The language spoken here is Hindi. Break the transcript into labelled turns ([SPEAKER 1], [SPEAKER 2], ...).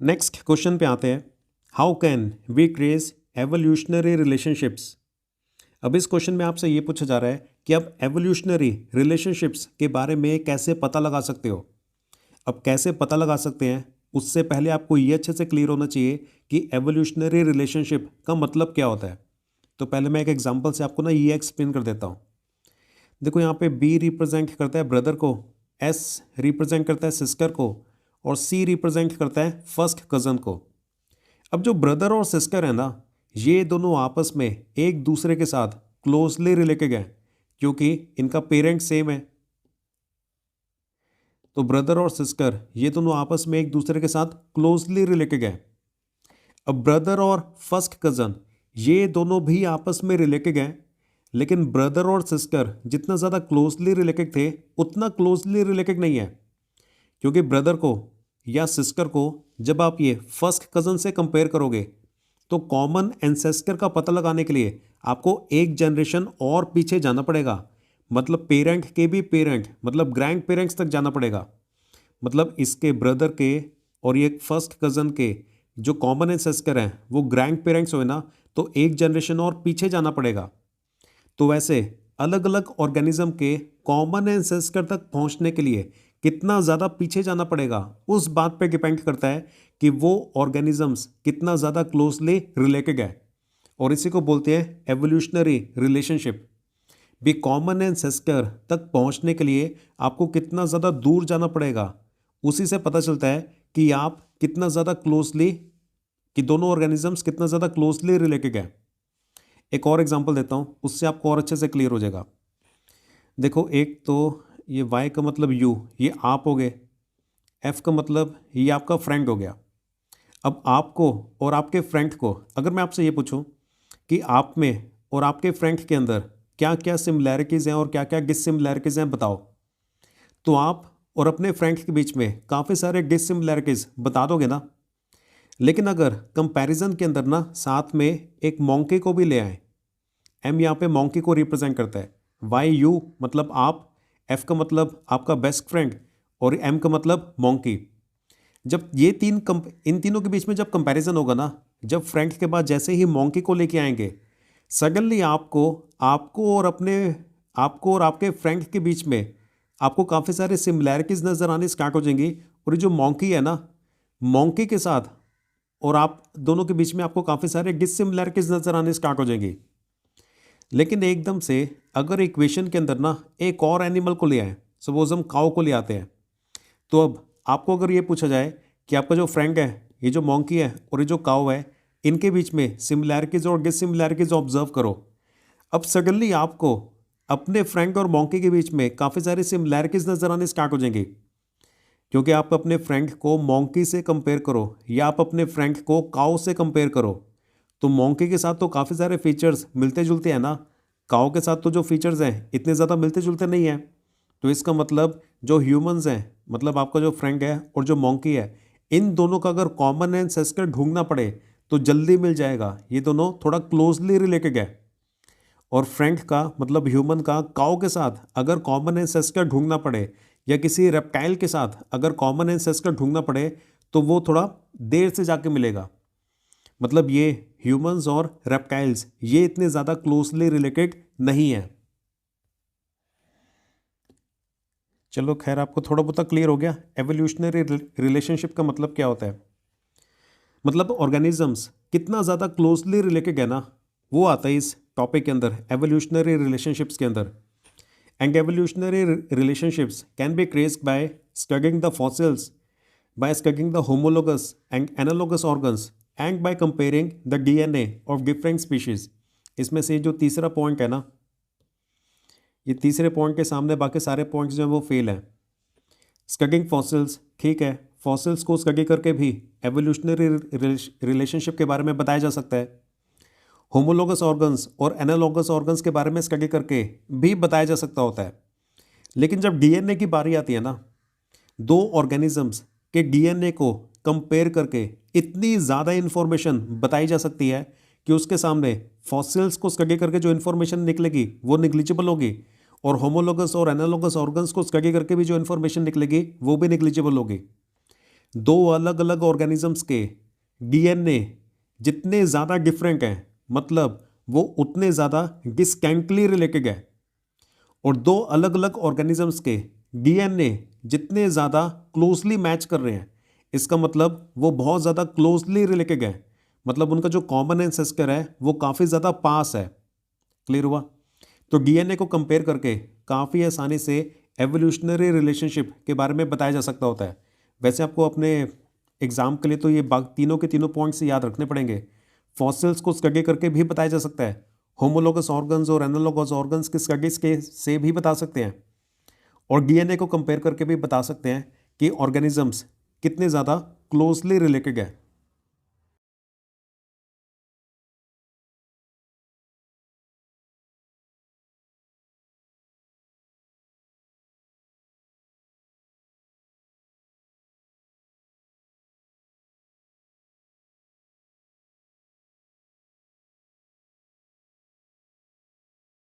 [SPEAKER 1] नेक्स्ट क्वेश्चन पे आते हैं, how can we trace evolutionary relationships. अब इस क्वेश्चन में आपसे ये पूछा जा रहा है कि आप एवोल्यूशनरी रिलेशनशिप्स के बारे में कैसे पता लगा सकते हो। अब कैसे पता लगा सकते हैं उससे पहले आपको ये अच्छे से क्लियर होना चाहिए कि एवोल्यूशनरी रिलेशनशिप का मतलब क्या होता है। तो पहले मैं एक एग्जांपल से आपको ना ये एक्सप्लेन कर देता हूँ। देखो यहाँ पे बी रिप्रेजेंट करता है ब्रदर को, एस रिप्रेजेंट करता है सिस्टर को और सी रिप्रेजेंट करता है फर्स्ट कज़न को। अब जो ब्रदर और सिस्टर है ना, ये दोनों आपस में एक दूसरे के साथ क्लोजली रिलेटेड हैं क्योंकि इनका पेरेंट सेम है। तो ब्रदर और सिस्टर ये दोनों आपस में एक दूसरे के साथ क्लोजली रिलेटेड हैं। अब ब्रदर और फर्स्ट कज़न ये दोनों भी आपस में रिलेटेड हैं, लेकिन ब्रदर और सिस्टर जितना ज़्यादा क्लोजली रिलेटेड थे उतना क्लोजली रिलेटेड नहीं है, क्योंकि ब्रदर को या सिस्टर को जब आप ये फर्स्ट कज़न से कंपेयर करोगे तो कॉमन एंसेस्टर का पता लगाने के लिए आपको एक जनरेशन और पीछे जाना पड़ेगा। मतलब पेरेंट के भी पेरेंट मतलब ग्रैंड पेरेंट्स तक जाना पड़ेगा। मतलब इसके ब्रदर के और ये फर्स्ट कज़न के जो कॉमन एंसेस्टर हैं वो ग्रैंड पेरेंट्स हुए ना, तो एक जनरेशन और पीछे जाना पड़ेगा। तो वैसे अलग अलग ऑर्गेनिज्म के कॉमन एंसेस्टर तक पहुंचने के लिए कितना ज़्यादा पीछे जाना पड़ेगा उस बात पे डिपेंड करता है कि वो ऑर्गेनिजम्स कितना ज़्यादा क्लोजली रिलेटेड है, और इसी को बोलते हैं एवोल्यूशनरी रिलेशनशिप। भी कॉमन एंसेस्टर तक पहुंचने के लिए आपको कितना ज़्यादा दूर जाना पड़ेगा, उसी से पता चलता है कि आप कितना ज़्यादा क्लोजली, कि दोनों ऑर्गेनिजम्स कितना ज़्यादा क्लोजली रिलेटेड है। एक और एग्जांपल देता हूँ, उससे आपको और अच्छे से क्लियर हो जाएगा। देखो, एक तो ये वाई का मतलब यू, ये आप हो गए। एफ का मतलब ये आपका फ्रेंड हो गया। अब आपको और आपके फ्रेंड को अगर मैं आपसे ये पूछूं कि आप में और आपके फ्रेंड के अंदर क्या क्या सिमिलैरिटीज़ हैं और क्या क्या डिससिमिलैरिटीज़ हैं बताओ, तो आप और अपने फ्रेंड के बीच में काफ़ी सारे डिससिमिलैरिटीज़ बता दोगे ना। लेकिन अगर कंपैरिजन के अंदर ना साथ में एक मोंकी को भी ले आए, एम यहाँ पे मोंकी को रिप्रेजेंट करता है, वाई यू मतलब आप, एफ का मतलब आपका बेस्ट फ्रेंड और एम का मतलब मोंकी। जब ये इन तीनों के बीच में जब कंपैरिजन होगा ना, जब फ्रेंड के बाद जैसे ही मोंकी को लेके आएंगे, सडनली आपको आपको और आपके फ्रेंड के बीच में आपको काफ़ी सारे सिमिलैरिटीज़ नज़र आने स्टार्ट हो जाएंगी। और ये जो मोंकी है ना, मोंकी के साथ और आप दोनों के बीच में आपको काफ़ी सारे डिससिमिलैरिटीज़ नज़र आने स्टार्ट हो जाएंगी। लेकिन एकदम से अगर इक्वेशन के अंदर ना एक और एनिमल को ले आए, सपोज हम काऊ को ले आते हैं, तो अब आपको अगर ये पूछा जाए कि आपका जो फ्रेंड है, ये जो मोंकी है और ये जो काऊ है, इनके बीच में सिमिलैरिटीज़ और डिससिमिलैरिटीज़ ऑब्जर्व करो। अब सडनली आपको अपने फ्रेंड और मोंकी के बीच में काफ़ी सारी सिमिलैरिटीज़ नज़र आने स्टार्ट हो जाएंगी, क्योंकि आप अपने फ्रेंड को मोंकी से कंपेयर करो या आप अपने फ्रेंड को काऊ से कंपेयर करो, तो मोंकी के साथ तो काफ़ी सारे फीचर्स मिलते जुलते हैं ना, काऊ के साथ तो जो फीचर्स हैं इतने ज़्यादा मिलते जुलते नहीं हैं। तो इसका मतलब जो ह्यूमंस हैं, मतलब आपका जो फ्रेंड है और जो मोंकी है, इन दोनों का अगर कॉमन एंसेस्टर ढूंढना पड़े तो जल्दी मिल जाएगा। ये दोनों थोड़ा क्लोजली रिलेटेड है। और फ्रेंड का मतलब ह्यूमन का काऊ के साथ अगर कॉमन एंसेस्टर ढूंढना पड़े या किसी रेप्टाइल के साथ अगर कॉमन एंसेस्टर ढूंढना पड़े तो वो थोड़ा देर से जाके मिलेगा। मतलब ये ह्यूमंस और रेप्टाइल्स ये इतने ज़्यादा क्लोजली रिलेटेड नहीं है। चलो खैर, आपको थोड़ा बहुत क्लियर हो गया एवोल्यूशनरी रिलेशनशिप का मतलब क्या होता है। मतलब ऑर्गेनिजम्स कितना ज़्यादा क्लोजली रिलेटेड है ना, वो आता है इस टॉपिक के अंदर, एवोल्यूशनरी रिलेशनशिप्स के अंदर। And evolutionary relationships can be traced by studying the fossils, by studying the homologous and analogous organs and by comparing the DNA of different species। इसमें से जो तीसरा पॉइंट है ना, ये तीसरे पॉइंट के सामने बाकी सारे पॉइंट्स जो हैं वो फेल हैं। स्टडिंग फॉसिल्स, ठीक है, फॉसिल्स को स्टडी करके भी एवोल्यूशनरी रिलेशनशिप के बारे में बताया जा सकता है। होमोलोगस ऑर्गन्स और एनालॉगस ऑर्गन्स के बारे में स्टडी करके भी बताया जा सकता होता है। लेकिन जब डीएनए की बारी आती है ना, दो ऑर्गेनिजम्स के डीएनए को कंपेयर करके इतनी ज़्यादा इन्फॉर्मेशन बताई जा सकती है कि उसके सामने फॉसिल्स को स्टडी करके जो इन्फॉर्मेशन निकलेगी वो निग्लिजिबल होगी, और होमोलोगस और एनालॉगस ऑर्गन्स को स्टडी करके भी जो इन्फॉर्मेशन निकलेगी वो भी निग्लिजिबल होगी। दो अलग अलग ऑर्गेनिजम्स के डीएनए जितने ज़्यादा डिफरेंट हैं, मतलब वो उतने ज़्यादा डिस्टेंटली रिलेटेड है, और दो अलग अलग ऑर्गेनिजम्स के डीएनए जितने ज़्यादा क्लोजली मैच कर रहे हैं, इसका मतलब वो बहुत ज़्यादा क्लोजली रिलेटेड है, मतलब उनका जो कॉमन एंसेस्टर है वो काफ़ी ज़्यादा पास है। क्लियर हुआ? तो डीएनए को कंपेयर करके काफ़ी आसानी से एवोल्यूशनरी रिलेशनशिप के बारे में बताया जा सकता होता है। वैसे आपको अपने एग्जाम के लिए तो ये तीनों के तीनों पॉइंट्स याद रखने पड़ेंगे। फॉसिल्स को स्टडी करके भी बताया जा सकता है, होमोलोगस ऑर्गन्स और एनालोगस ऑर्गन्स की स्टडीज के से भी बता सकते हैं, और डीएनए को कंपेयर करके भी बता सकते हैं कि ऑर्गेनिजम्स कितने ज़्यादा क्लोजली रिलेटेड है।